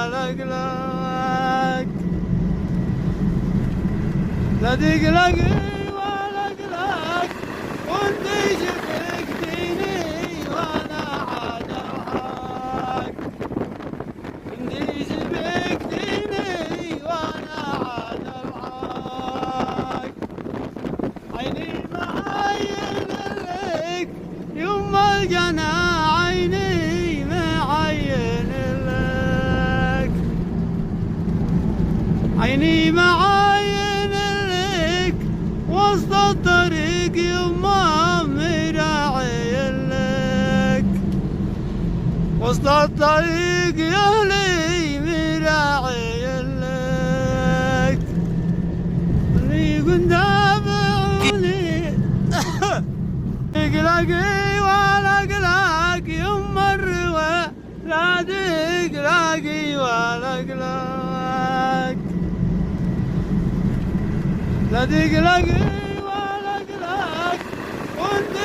ولا قلق، لا تقلق ولا قلق، وانت شفك ديني وانا عاد الحق، انت شفك ديني وانا عاد الحق، عيني معين لك يوم الجنى، عيني معين لك، عيني معين لك وسط الطريق يما مراعي لك، وسط الطريق يا لي مراعي لك، اللي قدامي تقلقي ولا قلق يما الروى، لا تقلقي ولا قلق، لا تقلقي ولا قلق، وانت